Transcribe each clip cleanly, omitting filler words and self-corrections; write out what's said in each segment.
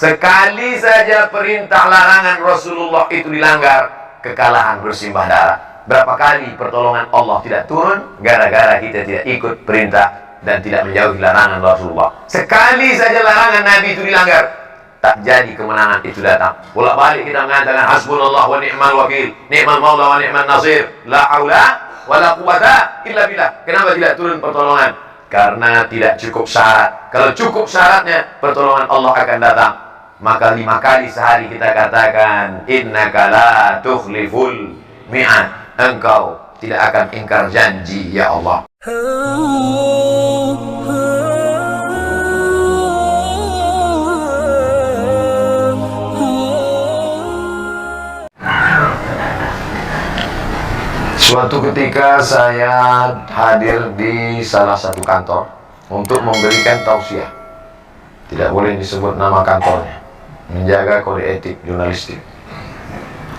sekali saja perintah larangan Rasulullah itu dilanggar, kekalahan bersimbah darah. Berapa kali pertolongan Allah tidak turun gara-gara kita tidak ikut perintah dan tidak menjauhi larangan Rasulullah. Sekali saja larangan Nabi itu dilanggar, tak jadi kemenangan itu datang. Bolak-balik kita mengatakan hasbunallah wa ni'mal wakil, ni'mal maula wa ni'mal nasir, la haula wa la quwata illa billah. Kenapa tidak turun pertolongan? Karena tidak cukup syarat. Kalau cukup syaratnya, pertolongan Allah akan datang. Maka 5 kali sehari kita katakan innaka la tukhliful mi'ad. Engkau tidak akan ingkar janji, ya Allah. Suatu ketika saya hadir di salah satu kantor untuk memberikan tausiah. Tidak boleh disebut nama kantornya, menjaga kode etik jurnalistik.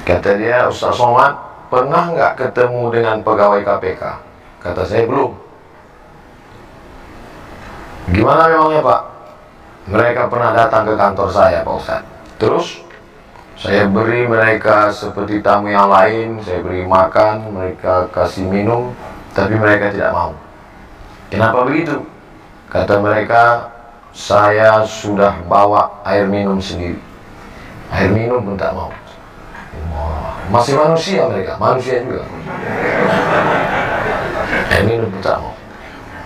Kata dia, Ustaz Somad, pernah nggak ketemu dengan pegawai KPK? Kata saya, belum. Gimana memangnya Pak? Mereka pernah datang ke kantor saya, Pak Ustaz. Terus saya beri mereka seperti tamu yang lain, saya beri makan, mereka kasih minum, tapi mereka tidak mau. Kenapa begitu? Kata mereka, saya sudah bawa air minum sendiri. Air minum pun tak mau. Masih manusia mereka, manusia juga. Air minum pun tak mau.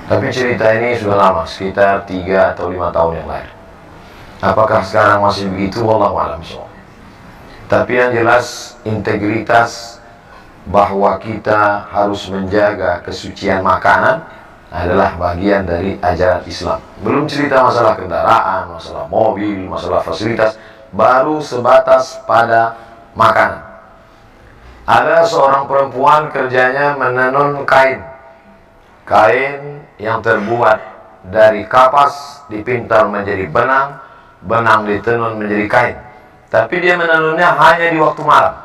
Tapi cerita ini sudah lama, sekitar 3 atau 5 tahun yang lalu. Apakah sekarang masih begitu? Wallahu a'lam bishawab. Tapi yang jelas integritas bahwa kita harus menjaga kesucian makanan adalah bagian dari ajaran Islam. Belum cerita masalah kendaraan, masalah mobil, masalah fasilitas, baru sebatas pada makanan. Ada seorang perempuan kerjanya menenun kain. Kain yang terbuat dari kapas dipintal menjadi benang, benang ditenun menjadi kain. Tapi dia menenunnya hanya di waktu malam.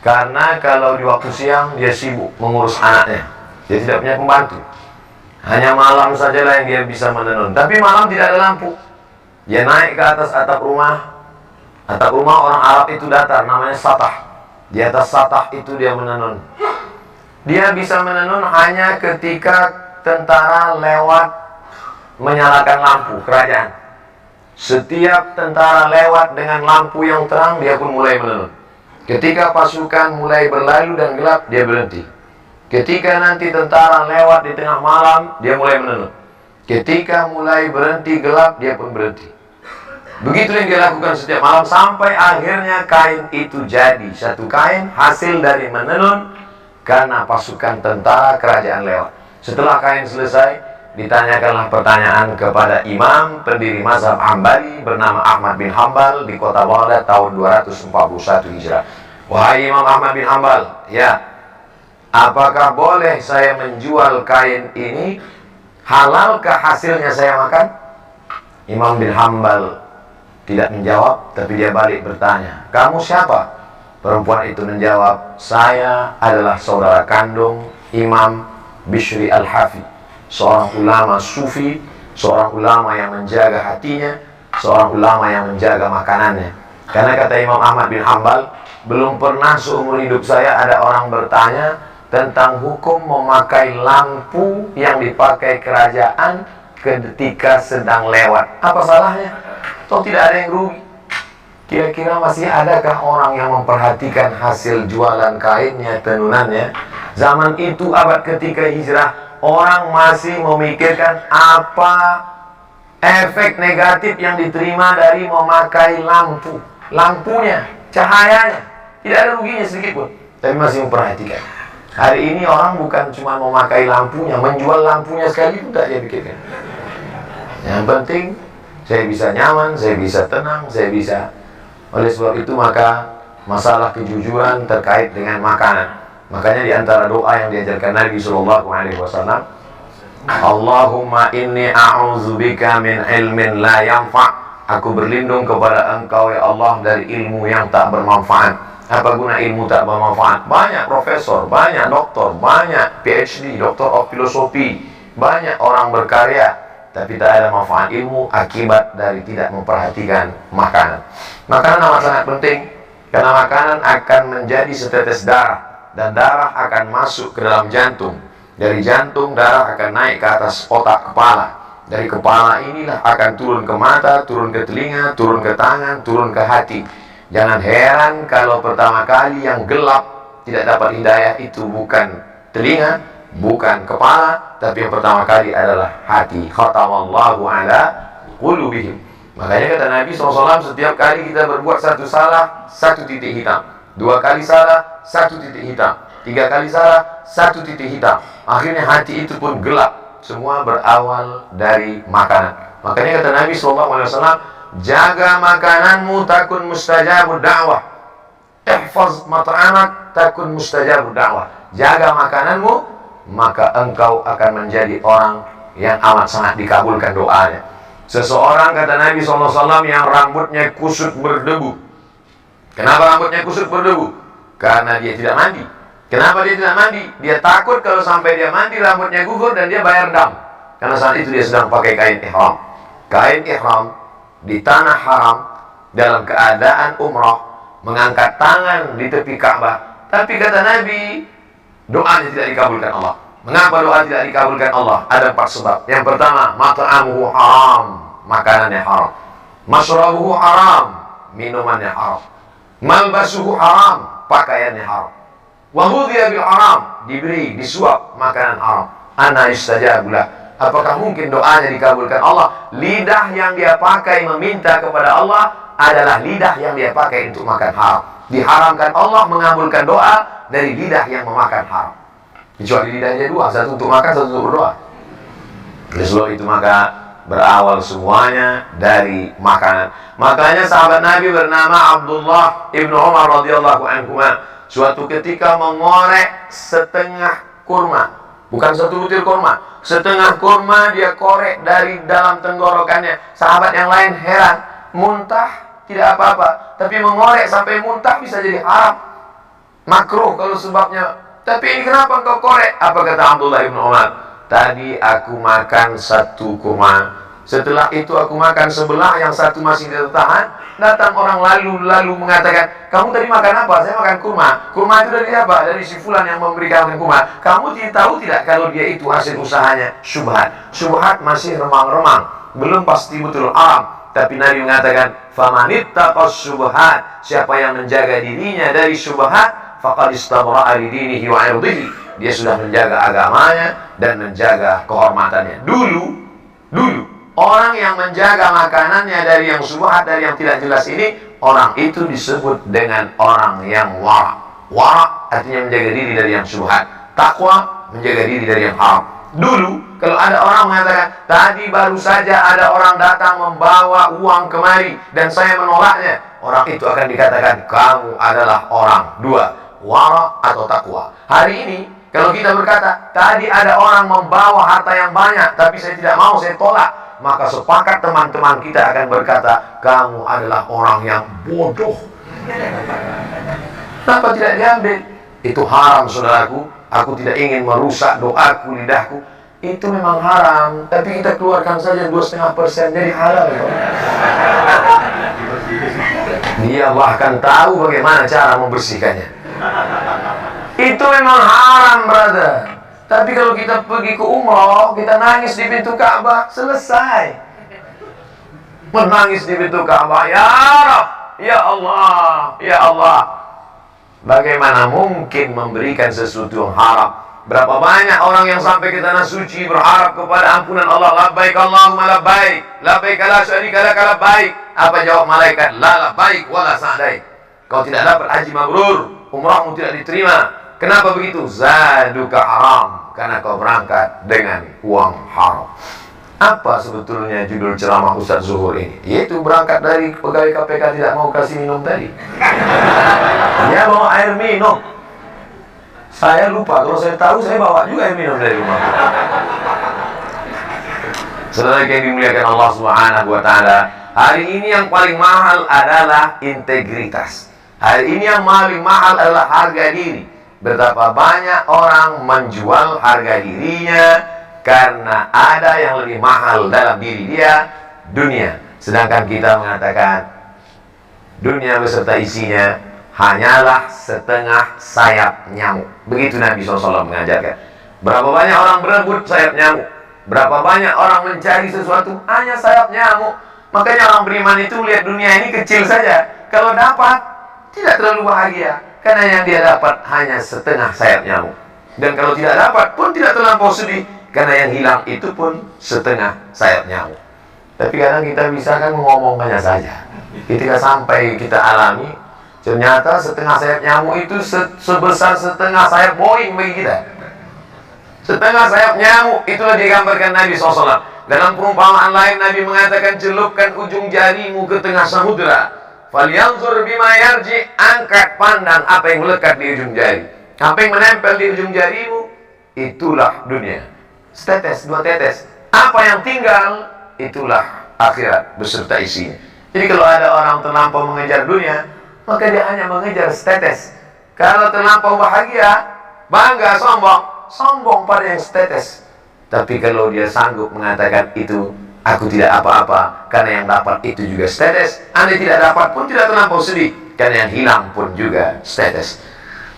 Karena kalau di waktu siang dia sibuk mengurus anaknya. Dia tidak punya pembantu. Hanya malam sajalah yang dia bisa menenun. Tapi malam tidak ada lampu. Dia naik ke atas atap rumah. Atap rumah orang Arab itu datar, namanya satah. Di atas satah itu dia menenun. Dia bisa menenun hanya ketika tentara lewat menyalakan lampu kerajaan. Setiap tentara lewat dengan lampu yang terang, dia pun mulai menenun. Ketika pasukan mulai berlalu dan gelap, dia berhenti. Ketika nanti tentara lewat di tengah malam, dia mulai menenun. Ketika mulai berhenti gelap, dia pun berhenti. Begitu yang dia lakukan setiap malam, sampai akhirnya kain itu jadi satu kain hasil dari menenun karena pasukan tentara kerajaan lewat. Setelah kain selesai, ditanyakanlah pertanyaan kepada imam pendiri mazhab Hambali bernama Ahmad bin Hambal di kota Baghdad tahun 241 Hijrah. Wahai Imam Ahmad bin Hambal, ya, apakah boleh saya menjual kain ini? Halalkah hasilnya saya makan? Imam bin Hambal tidak menjawab, tapi dia balik bertanya, kamu siapa? Perempuan itu menjawab, saya adalah saudara kandung Imam Bishri Al-Hafid, seorang ulama sufi, seorang ulama yang menjaga hatinya, seorang ulama yang menjaga makanannya. Karena kata Imam Ahmad bin Hambal, belum pernah seumur hidup saya ada orang bertanya tentang hukum memakai lampu yang dipakai kerajaan ketika sedang lewat. Apa salahnya? Toh tidak ada yang rugi. Kira-kira masih adakah orang yang memperhatikan hasil jualan kainnya, tenunannya? Zaman itu abad ketiga hijrah, orang masih memikirkan apa efek negatif yang diterima dari memakai lampu. Lampunya, cahayanya, tidak ada ruginya sedikit pun, tapi masih memperhatikan. Hari ini orang bukan cuma memakai lampunya, menjual lampunya sekali pun tak dia pikirkan. Yang penting saya bisa nyaman, saya bisa tenang, saya bisa. Oleh sebab itu maka masalah kejujuran terkait dengan makanan. Makanya di antara doa yang diajarkan Nabi SAW, Allahumma inni a'udzubika min ilmin la yanfa'. Aku berlindung kepada Engkau ya Allah dari ilmu yang tak bermanfaat. Apa guna ilmu tak bermanfaat? Banyak profesor, banyak doktor, banyak PhD, doktor of filosofi, banyak orang berkarya, tapi tak ada manfaat ilmu akibat dari tidak memperhatikan makanan. Makanan amat sangat penting, karena makanan akan menjadi setetes darah, dan darah akan masuk ke dalam jantung. Dari jantung darah akan naik ke atas otak kepala. Dari kepala inilah akan turun ke mata, turun ke telinga, turun ke tangan, turun ke hati. Jangan heran kalau pertama kali yang gelap tidak dapat hidayah itu bukan telinga, bukan kepala, tapi yang pertama kali adalah hati. Khatamallahu ala qulubihim. Makanya kata Nabi SAW, setiap kali kita berbuat satu salah, satu titik hitam. 2 kali salah, 1 titik hitam. 3 kali salah, 1 titik hitam. Akhirnya hati itu pun gelap. Semua berawal dari makanan. Makanya kata Nabi SAW, jaga makananmu takun mustajabud da'wah. Ihfaz mat'amak takun mustajabud da'wah. Jaga makananmu, maka engkau akan menjadi orang yang amat sangat dikabulkan doanya. Seseorang, kata Nabi SAW, yang rambutnya kusut berdebu. Kenapa rambutnya kusut berdebu? Karena dia tidak mandi. Kenapa dia tidak mandi? Dia takut kalau sampai dia mandi rambutnya gugur dan dia bayar dam. Karena saat itu dia sedang pakai kain ihram. Kain ihram di tanah haram dalam keadaan umrah, mengangkat tangan di tepi Ka'bah. Tapi kata Nabi, doanya tidak dikabulkan Allah. Mengapa doa tidak dikabulkan Allah? Ada 4 sebab. Yang pertama, mat'amuhu haram, makanannya haram. Masyrabuhu haram, minumannya haram. Malbasuhu haram, pakaiannya haram. Wa ghudhiya bil haram, diberi, disuap makanan haram. Anna yustajabulah. Apakah mungkin doanya dikabulkan Allah? Lidah yang dia pakai meminta kepada Allah adalah lidah yang dia pakai untuk makan haram. Diharamkan Allah mengabulkan doa dari lidah yang memakan haram. Kecuali lidahnya 2, satu untuk makan, satu untuk berdoa. Oleh sebab itu maka berawal semuanya dari makanan. Makanya sahabat Nabi bernama Abdullah ibnu Umar radhiyallahu anhu suatu ketika mengorek setengah kurma, bukan 1 butir kurma, setengah kurma dia korek dari dalam tenggorokannya. Sahabat yang lain heran, muntah tidak apa-apa, tapi mengorek sampai muntah bisa jadi haram, makruh kalau sebabnya. Tapi ini kenapa engkau korek? Apa kata Abdullah ibn Umar? Tadi aku makan 1 kurma, setelah itu aku makan sebelah, yang 1 masih tertahan. Datang orang lalu mengatakan, kamu tadi makan apa? Saya makan kurma. Kurma itu dari apa? Dari si fulan yang memberikan kurma. Kamu tahu tidak kalau dia itu hasil usahanya syubhat? Syubhat masih remang-remang, belum pasti betul haram. Tapi Nabi mengatakan, famanittaqas syubhat, siapa yang menjaga dirinya dari syubhat, faqad istabra'a li dinihi wa 'irdihi, dia sudah menjaga agamanya dan menjaga kehormatannya. Dulu orang yang menjaga makanannya dari yang syubhat, dari yang tidak jelas ini, orang itu disebut dengan orang yang wara'. Wara' artinya menjaga diri dari yang syubhat. Takwa menjaga diri dari yang haram. Dulu kalau ada orang mengatakan, tadi baru saja ada orang datang membawa uang kemari dan saya menolaknya, orang itu akan dikatakan, kamu adalah orang 2, wara' atau takwa. Hari ini kalau kita berkata, tadi ada orang membawa harta yang banyak tapi saya tidak mau, saya tolak, maka sepakat teman-teman kita akan berkata, kamu adalah orang yang bodoh. Kenapa tidak diambil? Itu haram, saudaraku. Aku tidak ingin merusak doaku, lidahku. Itu memang haram, tapi kita keluarkan saja 2,5%, jadi halal. Dia bahkan tahu bagaimana cara membersihkannya. Itu memang haram, brother. Tapi kalau kita pergi ke umrah, kita nangis di pintu Ka'bah, selesai. Menangis di pintu Ka'bah, ya Rabb, ya Allah, ya Allah. Bagaimana mungkin memberikan sesuatu yang haram? Berapa banyak orang yang sampai ke tanah suci berharap kepada ampunan Allah, labbaik Allahumma labbaik, labbaik la syarika lak labbaik. Apa jawab malaikat? La labbaik wala sa'daik. Kau tidak dapat haji mabrur, umrahmu tidak diterima. Kenapa begitu? Zaduka haram, karena kau berangkat dengan uang haram. Apa sebetulnya judul ceramah Ustaz Zuhur ini? Yaitu berangkat dari pegawai KPK tidak mau kasih minum tadi. Dia bawa air minum. Saya lupa, kalau saya tahu saya bawa juga air minum dari rumah. Saudara yang dimuliakan Allah Subhanahu wa taala, hari ini yang paling mahal adalah integritas. Hari ini yang paling mahal adalah harga diri. Betapa banyak orang menjual harga dirinya karena ada yang lebih mahal dalam diri dia, dunia. Sedangkan kita mengatakan dunia beserta isinya hanyalah setengah sayap nyamuk. Begitu Nabi SAW mengajarkan. Berapa banyak orang berebut sayap nyamuk, berapa banyak orang mencari sesuatu hanya sayap nyamuk. Makanya orang beriman itu melihat dunia ini kecil saja. Kalau dapat, tidak terlalu bahagia, karena yang dia dapat hanya setengah sayap nyamuk. Dan kalau tidak dapat pun tidak terlampau sedih, karena yang hilang itu pun setengah sayap nyamuk. Tapi kadang kita bisa kan mengomongkannya saja. Ketika sampai kita alami, ternyata setengah sayap nyamuk itu sebesar setengah sayap Boeing bagi kita. Setengah sayap nyamuk, itulah digambarkan Nabi SAW. Dalam perumpamaan lain Nabi mengatakan, celupkan ujung jarimu ke tengah samudera, falyanzur bima yarji, angkat pandang apa yang melekat di ujung jari. Apa yang menempel di ujung jarimu, itulah dunia. Setetes, dua tetes. Apa yang tinggal, itulah akhirat beserta isinya. Jadi kalau ada orang terlampau mengejar dunia, maka dia hanya mengejar setetes. Kalau terlampau bahagia, bangga, sombong pada yang setetes. Tapi kalau dia sanggup mengatakan itu, aku tidak apa-apa, karena yang dapat itu juga setetes. Anda tidak dapat pun tidak terlampau sedih, karena yang hilang pun juga setetes.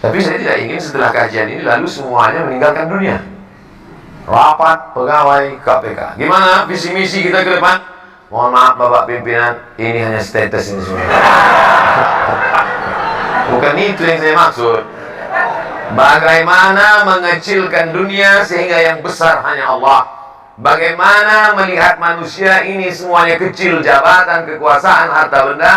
Tapi saya tidak ingin setelah kajian ini lalu semuanya meninggalkan dunia. Rapat pegawai KPK. Gimana visi misi kita ke depan? Mohon maaf Bapak Pimpinan, ini hanya status ini semua. Bukan itu yang saya maksud. Bagaimana mengecilkan dunia sehingga yang besar hanya Allah. Bagaimana melihat manusia ini semuanya kecil, jabatan, kekuasaan, harta benda,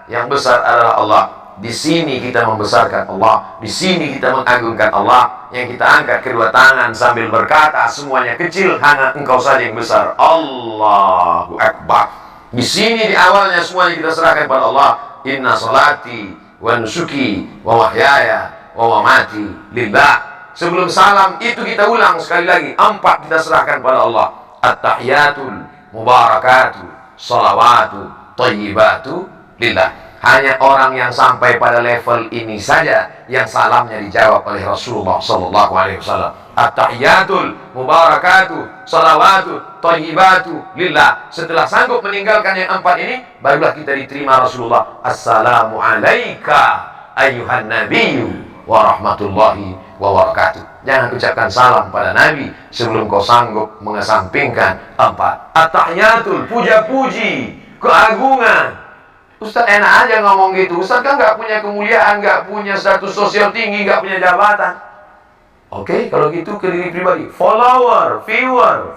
yang besar adalah Allah. Di sini kita membesarkan Allah, di sini kita mengagungkan Allah. Yang kita angkat kedua tangan sambil berkata, semuanya kecil, hanya Engkau saja yang besar. Allahu Akbar. Di sini di awalnya semuanya kita serahkan pada Allah. Inna salati wa nusuki wa wahyaya wa mamati lillah. Sebelum salam itu kita ulang sekali lagi, 4 kita serahkan pada Allah. At-tahiyatul mubarakatuh salawatu tayyibatu lillah. Hanya orang yang sampai pada level ini saja yang salamnya dijawab oleh Rasulullah sallallahu alaihi wasallam. At-tahiyatul mubarakatuh salawatu thayyibatu lillah. Setelah sanggup meninggalkan yang 4 ini, barulah kita diterima Rasulullah. Assalamu alayka ayyuhan nabiyyu wa rahmatullahi wa barakatuh. Jangan ucapkan salam pada Nabi sebelum kau sanggup mengesampingkan 4. At-tahiyatul, puja-puji, keagungan. Ustaz enak aja ngomong gitu. Ustaz kan nggak punya kemuliaan, nggak punya status sosial tinggi, nggak punya jabatan. Oke, kalau gitu ke diri pribadi, follower, viewer.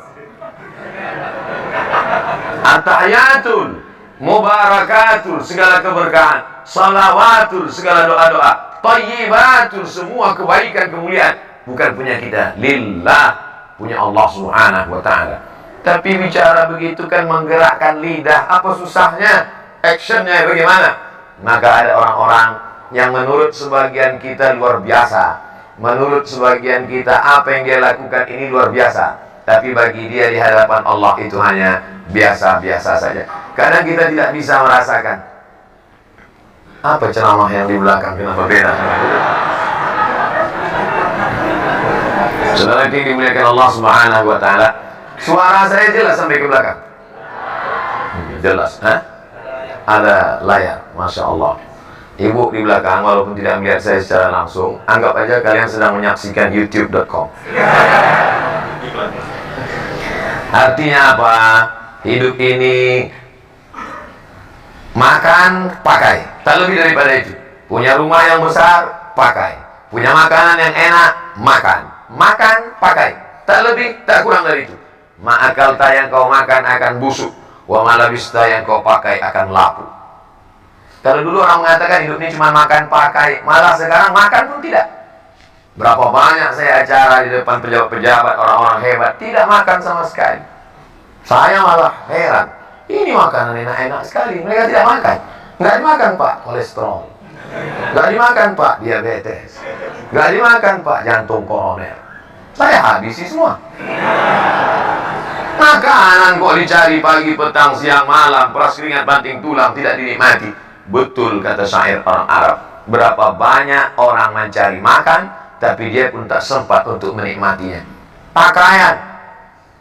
At-tahiyatul mubarakatul, segala keberkahan. Salawatul, segala doa-doa. Thayyibatul, semua kebaikan, kemuliaan bukan punya kita, lillah, punya Allah Subhanahu wa ta'ala. Tapi bicara begitu kan menggerakkan lidah. Apa susahnya? Actionnya bagaimana? Maka ada orang-orang yang menurut sebagian kita luar biasa, menurut sebagian kita apa yang dia lakukan ini luar biasa, tapi bagi dia di hadapan Allah itu hanya biasa-biasa saja. Kadang kita tidak bisa merasakan apa ceramah yang di belakang, kenapa beda sama itu. Saudara yang dimuliakan Allah Subhanahu wa ta'ala, suara saya jelas sampai ke belakang? Jelas, ada layar, Masya Allah. Ibu di belakang walaupun tidak melihat saya secara langsung, anggap aja kalian sedang menyaksikan youtube.com. Artinya apa? Hidup ini makan, pakai, tak lebih daripada itu. Punya rumah yang besar, pakai. Punya makanan yang enak, makan. Makan, pakai, tak lebih, tak kurang dari itu. Ma'akalta yang kau makan akan busuk, wa malabista yang kau pakai akan lapu. Kalau dulu orang mengatakan hidup ini cuma makan pakai, malah sekarang makan pun tidak. Berapa banyak saya acara di depan pejabat-pejabat, orang-orang hebat, tidak makan sama sekali. Saya malah heran, ini makanan enak-enak sekali, mereka tidak makan. Nggak dimakan Pak, kolesterol. Nggak dimakan Pak, diabetes. Nggak dimakan Pak, jantung koroner. Saya habisi semua. Makanan kok dicari pagi, petang, siang, malam, peras keringat, banting tulang, tidak dinikmati. Betul kata syair orang Arab. Berapa banyak orang mencari makan, tapi dia pun tak sempat untuk menikmatinya. Pakaian,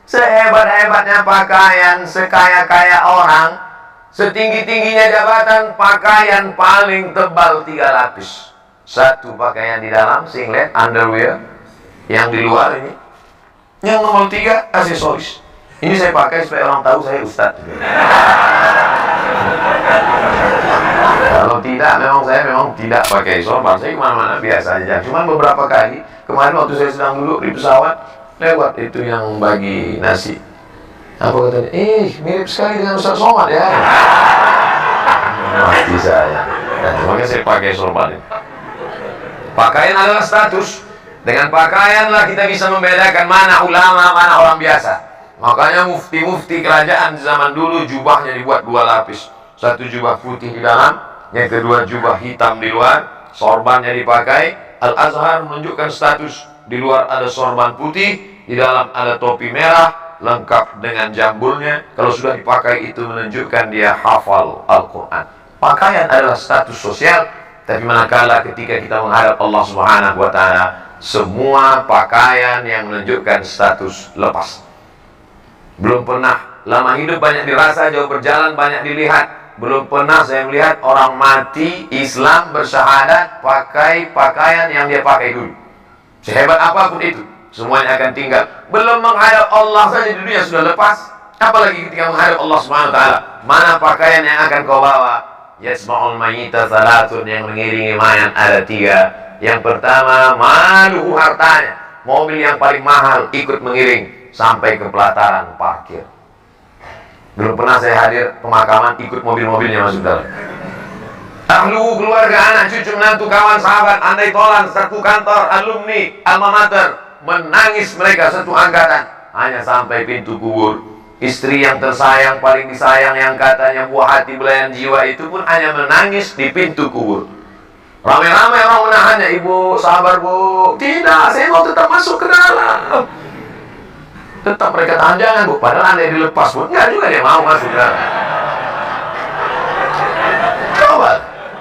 Sehebat-hebatnya pakaian, sekaya-kaya orang, setinggi-tingginya jabatan, pakaian paling tebal 3 lapis. Satu pakaian di dalam, singlet, underwear. Yang di luar ini. Yang nomor 3, aksesoris. Ini saya pakai supaya orang tahu saya ustadz. Kalau tidak, saya memang tidak pakai sorban. Saya kemana-mana biasa aja. Cuman beberapa kali, kemarin waktu saya sedang duduk di pesawat, lewat itu yang bagi nasi. Apa katanya? Mirip sekali dengan Ustaz Somad ya. Mati saya. Makanya saya pakai sorban. Pakaian adalah status. Dengan pakaianlah kita bisa membedakan mana ulama, mana orang biasa. Makanya mufti-mufti kerajaan di zaman dulu jubahnya dibuat 2 lapis. Satu jubah putih di dalam, yang kedua jubah hitam di luar. Sorbannya dipakai. Al-Azhar menunjukkan status. Di luar ada sorban putih, di dalam ada topi merah, lengkap dengan jambulnya. Kalau sudah dipakai itu menunjukkan dia hafal Al-Quran. Pakaian adalah status sosial. Tapi manakala ketika kita menghadap Allah Subhanahu wa Ta'ala, semua pakaian yang menunjukkan status lepas. Belum pernah, lama hidup banyak dirasa, jauh berjalan banyak dilihat. Belum pernah saya melihat orang mati Islam bersyahadat pakai pakaian yang dia pakai dulu. Sehebat apapun itu, semuanya akan tinggal. Belum menghadap Allah saja di dunia sudah lepas, apalagi ketika menghadap Allah Subhanahu wa Ta'ala. Mana pakaian yang akan kau bawa? Yasma'ul mayyita salatun, yang mengiringi mayat ada 3. Yang pertama, maluhu, hartanya. Mobil yang paling mahal ikut mengiring sampai ke pelataran parkir. Belum pernah saya hadir pemakaman ikut mobil-mobilnya masuk dalam. Ahlu, keluarga, anak, cucu, menantu, kawan, sahabat, andai tolan, satu kantor, alumni, alma mater, menangis mereka satu angkatan hanya sampai pintu kubur. Istri yang tersayang, paling disayang, yang katanya buah hati belayan jiwa, itu pun hanya menangis di pintu kubur. Ramai-ramai orang menahannya. Ibu, sabar bu. Tidak, saya mau tetap masuk ke dalam. Tetap mereka tahan, jangan bu. Padahal anda dilepas pun enggak juga dia mau masuk ke dalam. Coba,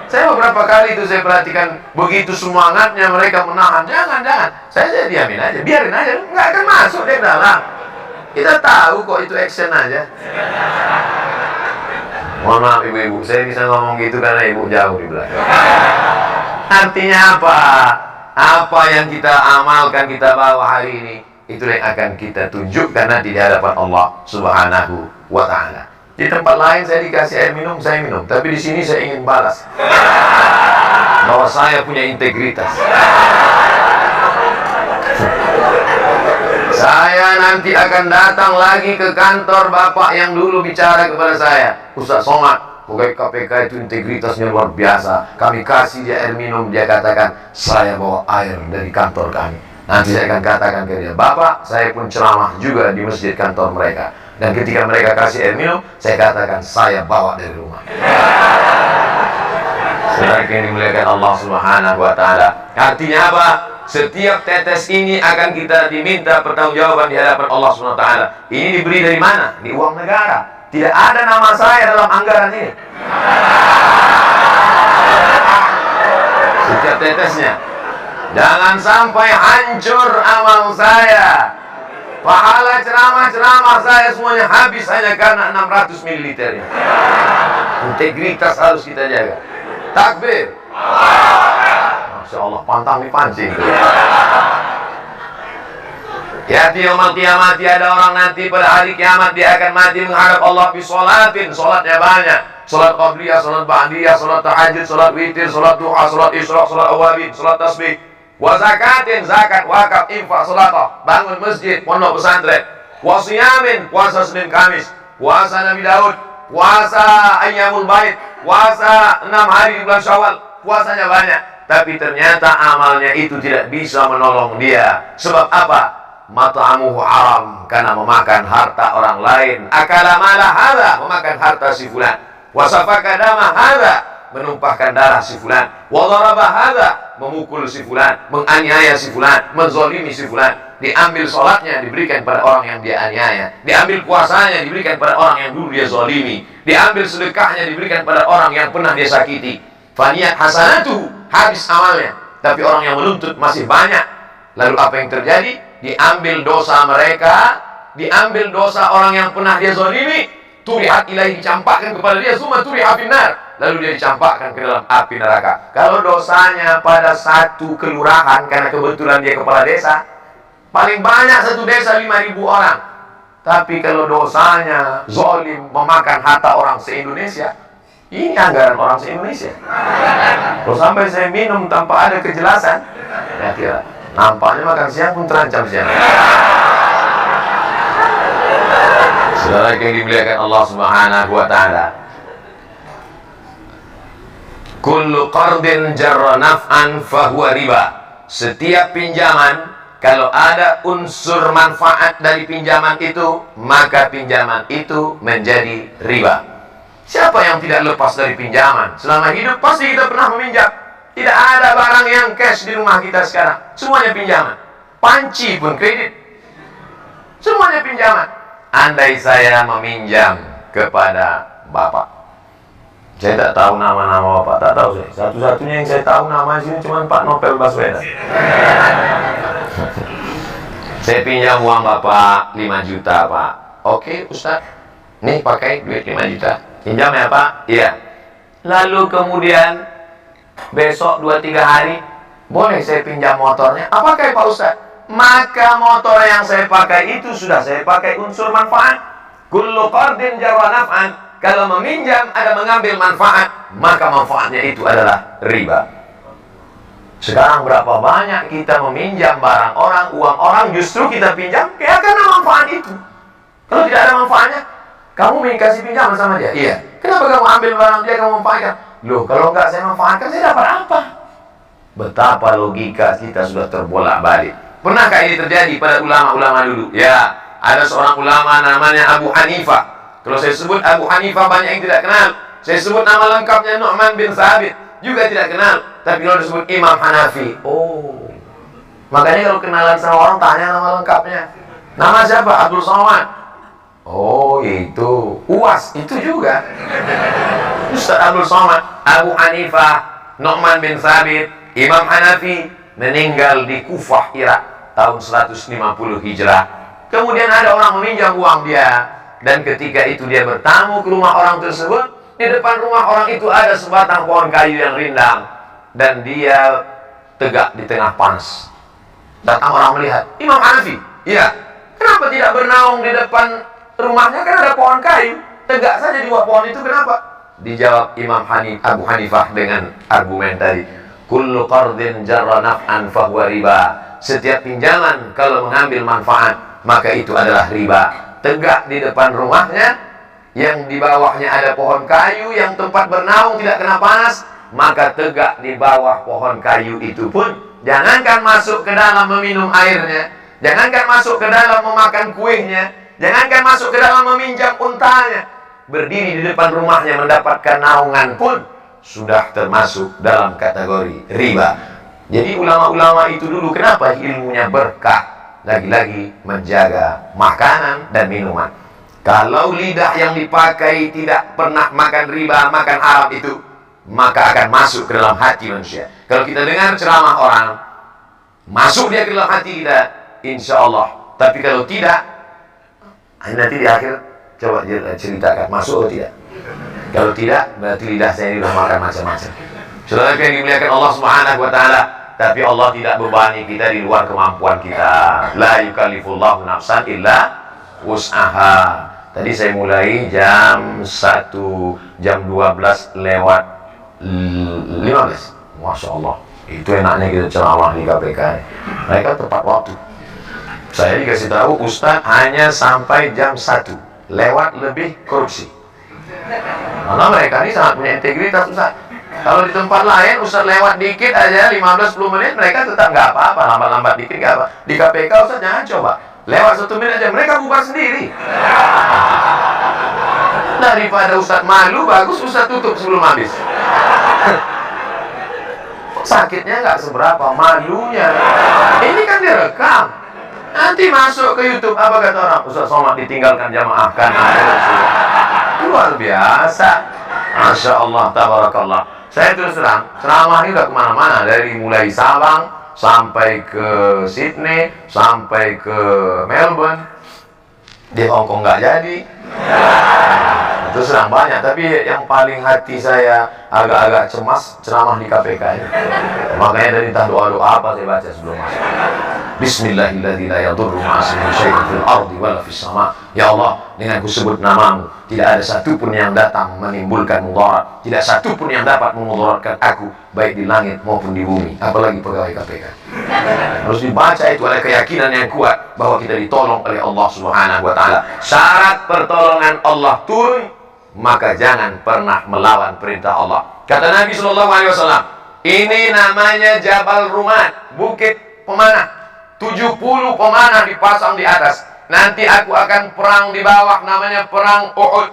saya beberapa kali itu saya perhatikan, begitu semangatnya mereka menahan. Jangan. Saya diamin aja, biarin aja. Enggak akan masuk dia ke dalam. Kita tahu kok itu action aja. Mohon maaf ibu-ibu, saya bisa ngomong gitu karena ibu jauh di belakang. Artinya apa? Apa yang kita amalkan, kita bawa hari ini, itulah yang akan kita tunjukkan nanti di hadapan Allah Subhanahu wa Ta'ala. Di tempat lain saya dikasih air minum, saya minum. Tapi di sini saya ingin balas bahwa saya punya integritas. Saya nanti akan datang lagi ke kantor bapak yang dulu bicara kepada saya. Ustaz Somad, pegawai KPK itu integritasnya luar biasa. Kami kasih dia air minum, dia katakan, saya bawa air dari kantor kami. Nanti saya akan katakan ke dia, Bapak, saya pun ceramah juga di masjid kantor mereka. Dan ketika mereka kasih air minum, saya katakan, saya bawa dari rumah. Saudara yang dimuliakan Allah Subhanahu wa Ta'ala. Artinya apa? Setiap tetes ini akan kita diminta pertanggungjawaban di hadapan Allah Subhanahu wa Ta'ala. Ini diberi dari mana? Di uang negara. Tidak ada nama saya dalam anggaran ini. Setiap tetesnya. Jangan sampai hancur amal saya. Pahala ceramah-ceramah saya semuanya habis hanya karena 600 ml. Integritas harus kita jaga. Takbir. Masya Allah, pantang dipancing. Ya, di yaumul kiamat ada orang nanti pada hari kiamat dia akan mati menghadap Allah bi sholatin, salatnya banyak. Salat qabliyah, salat ba'diyah, salat tahajud, salat witir, salat duha, salat isyraq, salat awabin, salat tasbih. Wa zakatin, zakat, wakaf, infak, salatah, bangun masjid, pondok pesantren. Wa siyamin, puasa Senin Kamis, puasa Nabi Daud, puasa Ayyamul Bait, puasa 6 hari di bulan Syawal, puasanya banyak. Tapi ternyata amalnya itu tidak bisa menolong dia. Sebab apa? Mat'amuhu haram, karena memakan harta orang lain. Akala mala hadza, memakan harta si fulan. Wasafaka dama hadza, menumpahkan darah si fulan. Wa daraba hadza, memukul si fulan, menganiaya si fulan, menzalimi si fulan. Diambil salatnya diberikan pada orang yang dia aniaya. Diambil puasanya diberikan pada orang yang dulu dia zalimi. Diambil sedekahnya diberikan pada orang yang pernah dia sakiti. Faniyat hasanatuhu, habis amalnya. Tapi orang yang menuntut masih banyak. Lalu apa yang terjadi? Diambil dosa mereka, diambil dosa orang yang pernah dia zalimi, turihat ilahi, dicampakkan kepada dia, summa turiha finnar, lalu dia dicampakkan ke dalam api neraka. Kalau dosanya pada satu kelurahan, karena kebetulan dia kepala desa, paling banyak satu desa 5.000 orang. Tapi kalau dosanya zalim, memakan harta orang se-Indonesia, ini anggaran orang se-Indonesia. Kalau sampai saya minum tanpa ada kejelasan, ya kira nampaknya makan siang pun terancam siang. Saudara yang dimuliakan Allah Subhanahu wa taala, kullu qardin jarra naf'an fahuwa riba. Setiap pinjaman kalau ada unsur manfaat dari pinjaman itu, maka pinjaman itu menjadi riba. Siapa yang tidak lepas dari pinjaman? Selama hidup pasti kita pernah meminjam. Tidak ada barang yang cash di rumah kita sekarang, semuanya pinjaman. Panci pun kredit, semuanya pinjaman. Andai saya meminjam kepada Bapak, saya tak tahu nama-nama Bapak, tak tahu saya. Satu-satunya yang saya tahu nama sini cuma Pak Novel Baswedan. Saya pinjam uang Bapak 5 juta Pak. Oke Ustaz, nih pakai duit 5 juta. Pinjam ya Pak? Iya. Lalu kemudian besok 2-3 hari, boleh saya pinjam motornya? Apakah Pak Ustaz? Maka motor yang saya pakai itu sudah saya pakai unsur manfaat. Kullu qardin jarra naf'an. Kalau meminjam ada mengambil manfaat, maka manfaatnya itu adalah riba. Sekarang berapa banyak kita meminjam barang orang, uang orang, justru kita pinjam karena manfaat itu. Kalau tidak ada manfaatnya, kamu kasih pinjaman sama dia. Iya. Kenapa kamu ambil barang dia, kamu manfaatkan? Loh, kalau enggak saya manfaatkan, saya dapat apa? Betapa logika kita sudah terbolak-balik. Pernahkah ini terjadi pada ulama-ulama dulu? Ya, ada seorang ulama namanya Abu Hanifah. Kalau saya sebut Abu Hanifah banyak yang tidak kenal. Saya sebut nama lengkapnya Nu'man bin Thabit, juga tidak kenal. Tapi kalau disebut Imam Hanafi, oh, makanya kalau kenalan sama orang tanya nama lengkapnya. Nama siapa? Abdul Somad. Oh, itu UAS, itu juga Ustaz Abdul Somad. Abu Hanifah, Nu'man bin Thabit, Imam Hanafi meninggal di Kufah, Irak tahun 150 Hijrah. Kemudian ada orang meminjam uang dia, dan ketika itu dia bertamu ke rumah orang tersebut. Di depan rumah orang itu ada sebatang pohon kayu yang rindang, dan dia tegak di tengah panas. Datang orang melihat, Imam Hanafi, iya, kenapa tidak bernaung di depan rumahnya? Kan ada pohon kayu, tegak saja di bawah pohon itu, kenapa? Dijawab Abu Hanifah dengan argumen tadi, kullu qardin jarra naf'an fahuwa riba. Setiap pinjaman kalau mengambil manfaat, maka itu adalah riba. Tegak di depan rumahnya, yang di bawahnya ada pohon kayu, yang tempat bernaung tidak kena panas, maka tegak di bawah pohon kayu itu pun, jangankan masuk ke dalam meminum airnya, jangankan masuk ke dalam memakan kuihnya, jangankan masuk ke dalam meminjam untanya, berdiri di depan rumahnya mendapatkan naungan pun sudah termasuk dalam kategori riba. Jadi ulama-ulama itu dulu kenapa ilmunya berkah? Lagi-lagi menjaga makanan dan minuman. Kalau lidah yang dipakai tidak pernah makan riba, makan haram itu, maka akan masuk ke dalam hati manusia. Kalau kita dengar ceramah orang, masuk dia ke dalam hati kita, insya Allah. Tapi kalau tidak, nanti di akhir coba ceritakan masuk atau tidak. Kalau tidak, berarti lidah saya ini sudah makan macam-macam. Saudara yang dimuliakan Allah Subhanahu wa taala, tapi Allah tidak bebani kita di luar kemampuan kita. La yukallifullahu nafsan illa wus'aha. Tadi saya mulai jam 1, jam 12 lewat 15. Masya Allah, itu enaknya kita ceramah di KPK. Mereka tepat waktu. Saya dikasih tahu Ustaz hanya sampai jam 1, lewat lebih korupsi. Karena mereka ini sangat punya integritas Ustaz. Kalau di tempat lain Ustaz lewat dikit aja 15-10 menit, mereka tetap nggak apa-apa, lambat-lambat dikit nggak apa. Di KPK Ustaz jangan coba lewat 1 menit aja, mereka bubar sendiri. Daripada Ustaz malu, bagus Ustaz tutup sebelum habis. Sakitnya nggak seberapa, malunya. Ini kan direkam, nanti masuk ke YouTube, apa kata orang? Ustaz Somad ditinggalkan jamaah karena luar biasa. Masya Allah, tabarakallah. Saya terus terang, ceramah ini udah kemana-mana, dari mulai Sabang sampai ke Sydney, sampai ke Melbourne. Di Hongkong nggak jadi. Itu sedang banyak, tapi yang paling hati saya agak-agak cemas ceramah di KPK ini. Makanya dari entah doa-doa apa saya baca sebelum masuk. Bismillahirrahmanirrahim. La yadurru ma'asmihi syai'un fil ardi wala fis sama. Ya Allah, dengan kusebut namamu, tidak ada satupun yang datang menimbulkan mudarat, tidak satupun yang dapat memudaratkan aku, baik di langit maupun di bumi, apalagi pegawai KPK. Harus dibaca itu, ada keyakinan yang kuat bahwa kita ditolong oleh Allah Subhanahu wa taala. Syarat pertolongan Allah turun, maka jangan pernah melawan perintah Allah. Kata Nabi sallallahu alaihi wasallam, ini namanya Jabal Rumat, bukit pemanah. 70 pemanah dipasang di atas. Nanti aku akan perang di bawah, namanya perang Uhud.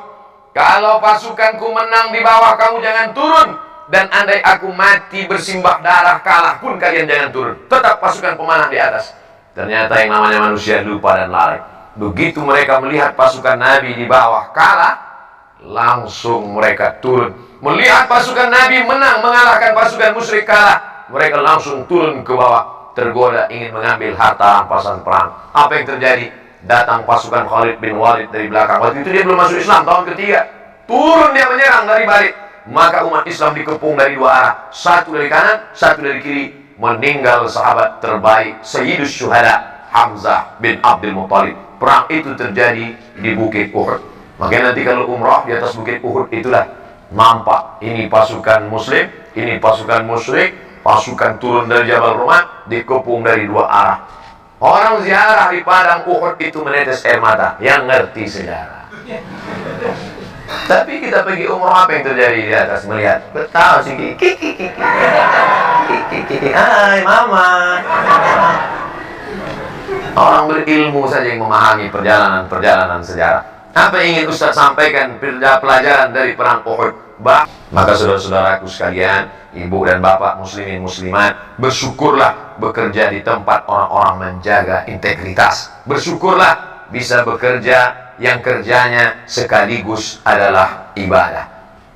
Kalau pasukanku menang di bawah, kamu jangan turun. Dan andai aku mati bersimbah darah kalah pun, kalian jangan turun. Tetap pasukan pemanah di atas. Ternyata yang namanya manusia lupa dan lalai. Begitu mereka melihat pasukan Nabi di bawah kalah, langsung mereka turun. Melihat pasukan Nabi menang, mengalahkan pasukan musyrik kalah, mereka langsung turun ke bawah. Tergoda ingin mengambil harta rampasan perang. Apa yang terjadi? Datang pasukan Khalid bin Walid dari belakang. Waktu itu dia belum masuk Islam, tahun ketiga. Turun dia menyerang dari balik. Maka umat Islam dikepung dari dua arah. Satu dari kanan, satu dari kiri. Meninggal sahabat terbaik, Sayyidus Syuhada, Hamzah bin Abdul Muttalib. Perang itu terjadi di Bukit Uhud. Makanya nanti kalau umrah di atas Bukit Uhud itulah nampak. Ini pasukan muslim, ini pasukan musyrik. Pasukan turun dari Jabal Rumat, dikepung dari dua arah. Orang ziarah di padang Uhud itu menetes air mata, yang ngerti sejarah. Tapi kita pergi umrah, apa yang terjadi di atas? Melihat, betul sih, hai mama. Orang berilmu saja yang memahami perjalanan sejarah. Apa yang ingin Ustaz sampaikan pelajaran dari perang Uhud? Maka saudara-saudaraku sekalian, ibu dan bapak muslimin muslimat, bersyukurlah bekerja di tempat orang-orang menjaga integritas. Bersyukurlah bisa bekerja yang kerjanya sekaligus adalah ibadah.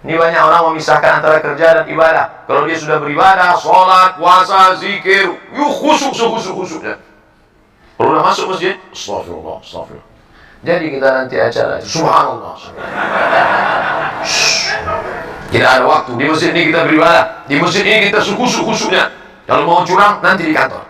Ini banyak orang memisahkan antara kerja dan ibadah. Kalau dia sudah beribadah, sholat, puasa, zikir, khusyuk-khusyuknya. Kalau udah masuk masjid, astagfirullah, astagfirullah. Jadi kita nanti acara subhanallah. Tidak ada waktu. Di masjid ini kita beribadah, di masjid ini kita khusyuk-khusyuknya. Kalau mau curang nanti di kantor.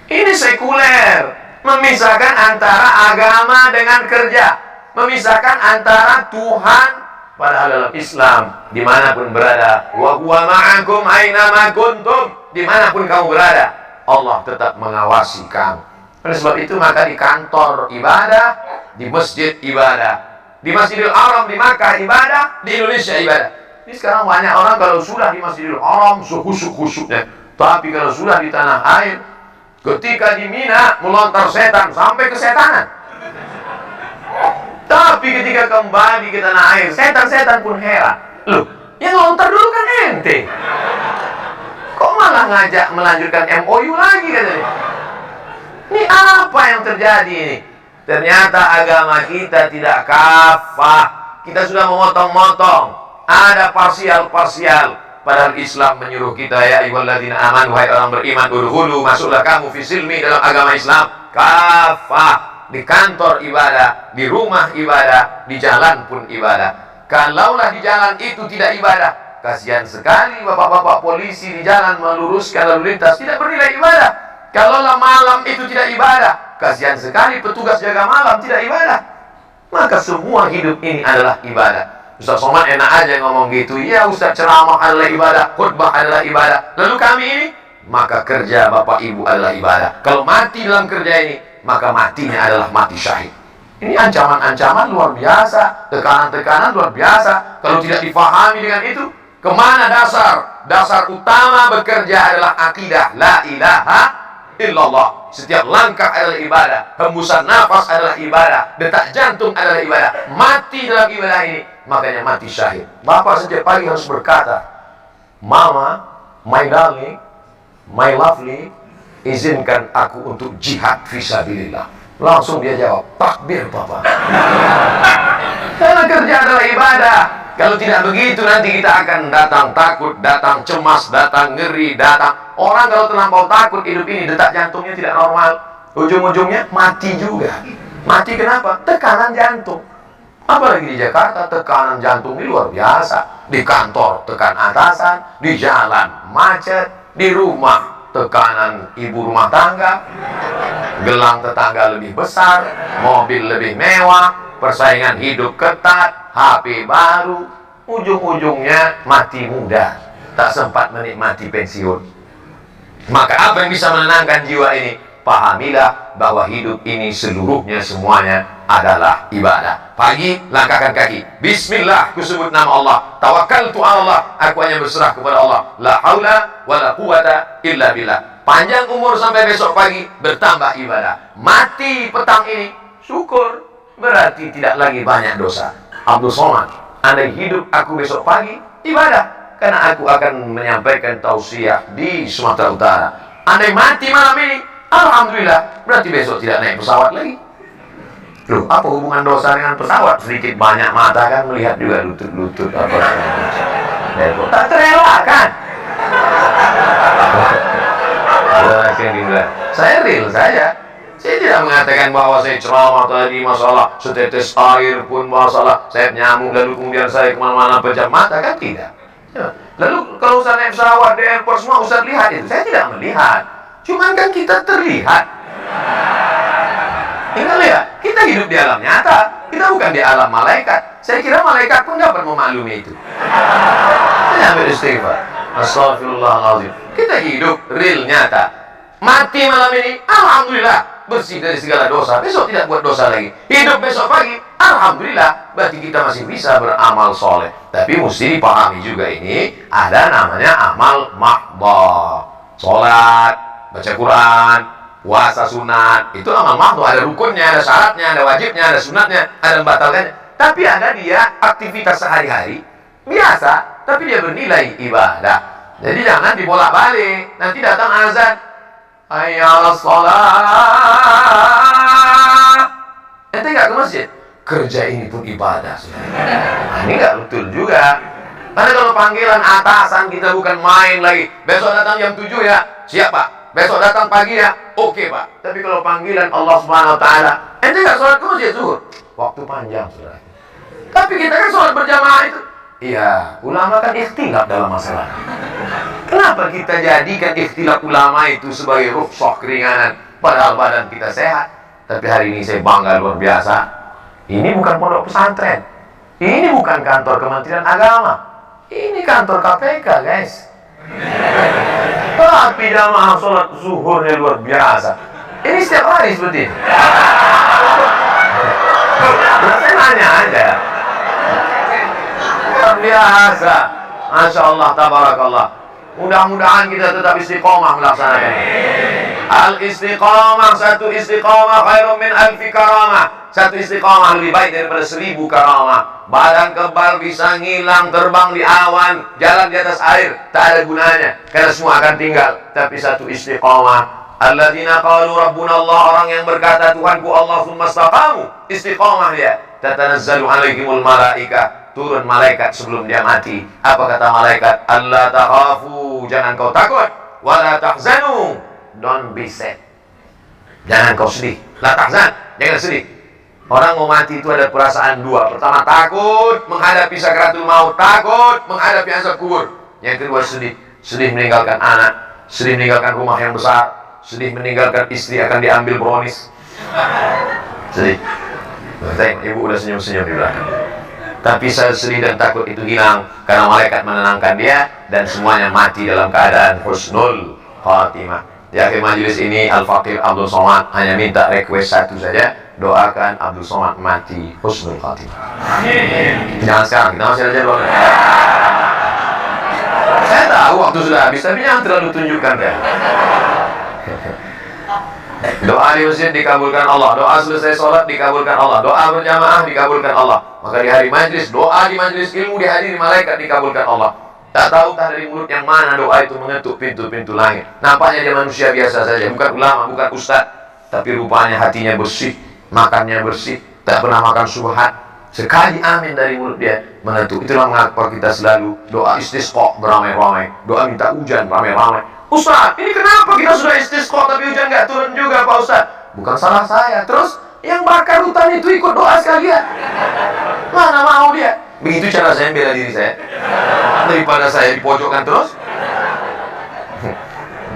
Ini sekuler, memisahkan antara agama dengan kerja, memisahkan antara Tuhan, padahal dalam Islam dimanapun berada, wa huwa ma'akum aina ma kuntum, dimanapun kamu berada, Allah tetap mengawasi kamu. Oleh sebab itu maka di kantor ibadah, di masjid ibadah, di Masjidil Haram di Makkah ibadah, di Indonesia ibadah. Ini sekarang banyak orang kalau sudah di Masjidil Haram khusyuk-khusyuknya, tapi kalau sudah di tanah air, ketika di Mina melontar setan sampai kesetanan. Tapi ketika kembali ke tanah air, setan-setan pun heran. Loh, yang lontar dulu kan ente, kok malah ngajak melanjutkan MOU lagi katanya. Ini apa yang terjadi ini? Ternyata agama kita tidak kafah. Kita sudah memotong-motong. Ada parsial-parsial. Padahal Islam menyuruh kita, ya ayyuhalladzina amanu, wahai orang beriman, udkhulu, masuklah kamu fi silmi, dalam agama Islam. Kafah. Di kantor ibadah, di rumah ibadah, di jalan pun ibadah. Kalaulah di jalan itu tidak ibadah, kasihan sekali bapak-bapak polisi di jalan meluruskan lalu lintas, tidak bernilai ibadah. Kalaulah malam itu tidak ibadah, kasihan sekali petugas jaga malam tidak ibadah. Maka semua hidup ini adalah ibadah. Ustaz Somad enak aja ngomong gitu. Ya Ustaz, ceramah adalah ibadah, khutbah adalah ibadah. Lalu kami ini, maka kerja bapak ibu adalah ibadah. Kalau mati dalam kerja ini, maka matinya adalah mati syahid. Ini ancaman-ancaman luar biasa, tekanan-tekanan luar biasa. Kalau tidak difahami dengan itu, kemana dasar? Dasar utama bekerja adalah akidah la ilaha illallah. Setiap langkah adalah ibadah, hembusan nafas adalah ibadah, detak jantung adalah ibadah. Mati dalam ibadah ini, makanya mati syahid. Bapak setiap pagi harus berkata, Mama, my darling, my lovely, izinkan aku untuk jihad fisabilillah. Langsung dia jawab, takbir Papa. Karena kerja adalah ibadah. Kalau tidak begitu nanti kita akan datang takut, datang cemas, datang ngeri, datang. Orang kalau terlampau takut hidup ini, detak jantungnya tidak normal, ujung-ujungnya mati juga. Mati kenapa? Tekanan jantung. Apalagi di Jakarta, tekanan jantung ini luar biasa. Di kantor tekan atasan, di jalan macet, di rumah tekanan ibu rumah tangga, gelang tetangga lebih besar, mobil lebih mewah, persaingan hidup ketat, HP baru, ujung-ujungnya mati muda, tak sempat menikmati pensiun. Maka apa yang bisa menenangkan jiwa ini? Pahamilah bahwa hidup ini seluruhnya semuanya adalah ibadah. Pagi, langkahkan kaki. Bismillah, kusebut nama Allah. Tawakkaltu ala Allah, aku hanya berserah kepada Allah. La haula wa la quwata illa billah. Panjang umur sampai besok pagi, bertambah ibadah. Mati petang ini, syukur. Berarti tidak lagi banyak dosa. Abdul Somad, andai hidup aku besok pagi, ibadah. Karena aku akan menyampaikan tausiah di Sumatera Utara. Andai mati malam ini, alhamdulillah, berarti besok tidak naik pesawat lagi. Loh, apa hubungan dosa dengan pesawat? Sedikit banyak mata kan melihat juga lutut-lutut apa tak terelakkan. Saya real saja. Saya tidak mengatakan bahwa saya ceramah tadi masalah setetes air pun masalah saya nyamuk lalu kemudian saya kemana-mana pejam mata, kan tidak. Lalu kalau Ustaz naik pesawat di airport semua Ustaz lihat itu, saya tidak melihat. Cuman kan kita terlihat. Ingat lihat, kita hidup di alam nyata, kita bukan di alam malaikat. Saya kira malaikat pun dapat memaklumi itu. Saya ambil istighfar. Astagfirullahaladzim. Kita hidup real nyata. Mati malam ini, alhamdulillah, bersih dari segala dosa. Besok tidak buat dosa lagi. Hidup besok pagi, alhamdulillah, berarti kita masih bisa beramal soleh. Tapi mesti dipahami juga ini, ada namanya amal mahdhah. Sholat, baca Quran, puasa sunat, itu amal mahdhah. Ada rukunnya, ada syaratnya, ada wajibnya, ada sunatnya, ada membatalkannya. Tapi ada dia aktivitas sehari-hari, biasa, tapi dia bernilai ibadah. Jadi jangan dibolak-balik. Nanti datang azan, hayya 'alas shalah. Ente nggak ke masjid? Kerja ini pun ibadah. Nah, ini nggak betul juga. Karena kalau panggilan atasan kita bukan main lagi. Besok datang jam 7 ya, siap Pak. Besok datang pagi ya, oke Pak. Tapi kalau panggilan Allah Subhanahu Wa Taala, ente nggak sholat ke masjid zuhur? Waktu panjang sudah. Tapi kita kan sholat berjamaah itu. Iya, ulama kan ikhtilaf dalam masalah. Kenapa kita jadikan ikhtilaf ulama itu sebagai rukhsah keringanan, padahal badan kita sehat? Tapi hari ini saya bangga luar biasa. Ini bukan pondok pesantren. Ini bukan kantor Kementerian Agama. Ini kantor KPK, guys. Tapi jamaah sholat zuhurnya luar biasa. Ini setiap hari seperti ini. Saya nanya aja. Luar biasa. Masya Allah, tabarakallah. Mudah-mudahan kita tetap istiqomah melaksanakan ini. Al-istiqamah, satu istiqamah khairun min alfi karamah. Satu istiqamah lebih baik daripada 1000 karamah. Badan kebal bisa ngilang, terbang di awan, jalan di atas air, tak ada gunanya, karena semua akan tinggal. Tapi satu istiqamah, alladzina qalu rabbuna Allah, orang yang berkata Tuhanku Allah, tsumma istaqamu, istiqamah dia. Tatanazzalu alaihimul malaikah, turun malaikat sebelum dia mati. Apa kata malaikat? Allah takhafu, jangan kau takut, wala tahzanu, don't be sad, jangan kau sedih. La tahzan, jangan sedih. Orang mau mati itu ada perasaan dua. Pertama takut menghadapi sakaratul maut, takut menghadapi azab kubur. Yang kedua sedih, sedih meninggalkan anak, sedih meninggalkan rumah yang besar, sedih meninggalkan istri akan diambil brownies. Sedih. Tengok, ibu udah senyum-senyum di belakang. Tapi sedih dan takut itu hilang karena malaikat menenangkan dia dan semuanya mati dalam keadaan husnul khatimah. Di akhir majelis ini Al-Faqir Abdul Somad hanya minta request satu saja, doakan Abdul Somad mati husnul khatimah. Jangan sekarang, kita masih ada doa. Saya tahu waktu sudah habis, tapi jangan terlalu tunjukkan ya. Doa di masjid dikabulkan Allah, doa selesai sholat dikabulkan Allah, doa berjamaah dikabulkan Allah. Maka di hari majlis, doa di majlis ilmu dihadiri malaikat dikabulkan Allah. Tak tahukah dari mulut yang mana doa itu mengetuk pintu-pintu langit. Nampaknya dia manusia biasa saja, bukan ulama, bukan ustaz, tapi rupanya hatinya bersih, makannya bersih, tak pernah makan subhat. Sekali amin dari mulut dia mengetuk. Itulah mengapa kita selalu doa istisqa beramai-ramai, doa minta hujan ramai-ramai. Ustaz, ini kenapa kita sudah istisqa tapi hujan nggak turun juga Pak Ustaz? Bukan salah saya. Terus Yang bakar hutan itu ikut doa sekalian. Mana mau dia? Begitu cara saya bela diri saya, daripada saya dipojokkan terus.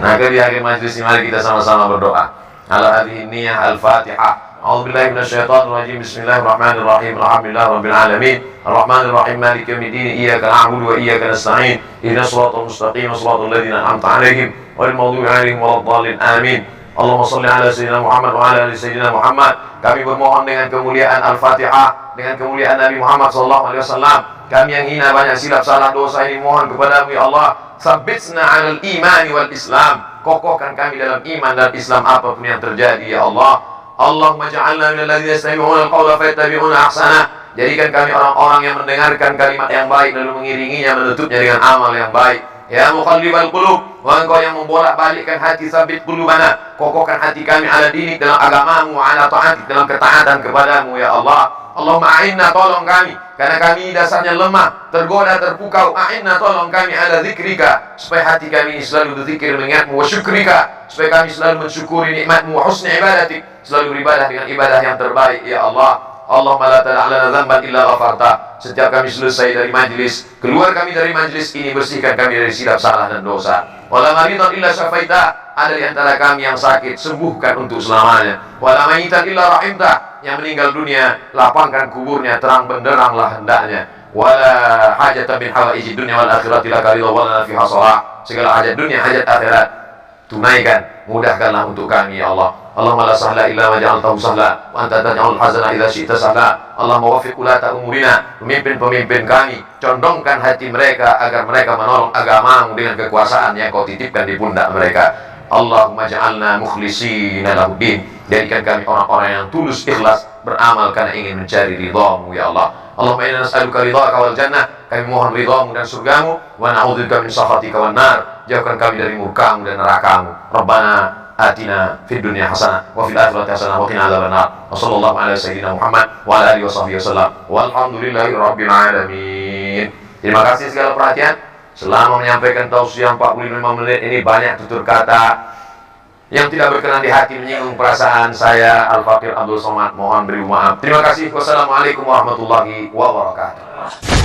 Nah, di akhir majlis ini mari kita sama-sama berdoa. Ala hadhihi niyyah al-Fatihah. A'udzubillahi minasyaitonir rajim. Bismillahirrahmanirrahim. Alhamdulillahirabbil alamin. Arrahmanir rahim. Maliki yaumiddin. Iyyaka na'budu wa iyyaka nasta'in. Ihdinas shiratal mustaqim. Shiratal ladzina an'amta 'alaihim ghairil maghdubi 'alaihim waladdallin. Amin. Allahumma shalli ala sayyidina Muhammad wa ala ali sayyidina Muhammad. Kami bermohon dengan kemuliaan Al-Fatihah, dengan kemuliaan Nabi Muhammad sallallahu alaihi wasallam. Kami yang hina banyak silap salah dosa ini mohon kepadamu ya Allah, sabbitsna 'alal imani wal Islam. Kokohkan kami dalam iman dan Islam apapun yang terjadi ya Allah. Allahumma ja'alna minal ladzina yastami'una al-qawla fayattabi'una ahsanah. Jadikan kami orang-orang yang mendengarkan kalimat yang baik lalu mengiringinya, menutupnya dengan amal yang baik. Ya muqallibal qulub, wa engkau yang membolak-balikkan hati, sabit qulubana, kokohkan hati kami ala dinik dalam agamamu, ala ta'atik dalam ketaatan kepadamu ya Allah. Allahumma a'inna, tolong kami karena kami dasarnya lemah, tergoda, terpukau. A'inna, tolong kami ala zikrika, supaya hati kami selalu berzikir mengingatmu, wa syukrika, supaya kami selalu mensyukuri nikmatmu, wa husni ibadatik, selalu beribadah dengan ibadah yang terbaik ya Allah. Allahumma la tada' lana dzamban illa ghafarta. Setiap kami selesai dari majlis, keluar kami dari majlis ini, bersihkan kami dari silap salah dan dosa. Wala maridan illa syafaita. Ada di antara kami yang sakit, sembuhkan untuk selamanya. Wala mayitan illa rahimta. Yang meninggal dunia, lapangkan kuburnya, terang benderanglah hendaknya. Wala hajatan min hawaiji dunya wal akhirati laka ridha wa lana fiha shalah. Segala hajat dunia, hajat akhirat, tunaikan, mudahkanlah untuk kami ya Allah. Allahumma la sahla illa ma ja'altahu sahla wa anta taj'alul hazana idza syi'ta sahla. Allahumma waffiq ulata umurina, pemimpin-pemimpin kami, condongkan hati mereka agar mereka menolong agamamu dengan kekuasaan yang kau titipkan di pundak mereka. Allahumma ja'alna mukhlishina lahuddin. Jadikan kami orang-orang yang tulus ikhlas beramal karena ingin mencari ridhamu ya Allah. Allahumma inna nas'aluka ridhaka wal jannah. Kami mohon ridhamu dan surgamu, wa na'udzubika min sakhatika wan nar. Jauhkan kami dari murkamu dan nerakamu. Rabbana atina fid dunya hasanah wa fil akhirati hasanah wa qina adzabannar. Wa sallallahu ala sayyidina Muhammad wa ala alihi washabbihi wasallam. Walhamdulillahi rabbil alamin. Terima kasih segala perhatian. Selama menyampaikan tausiah 45 menit ini banyak tutur kata yang tidak berkenan di hati, menyinggung perasaan saya Al-Fakir Abdul Somad, mohon beri maaf. Terima kasih. Wassalamualaikum warahmatullahi wabarakatuh.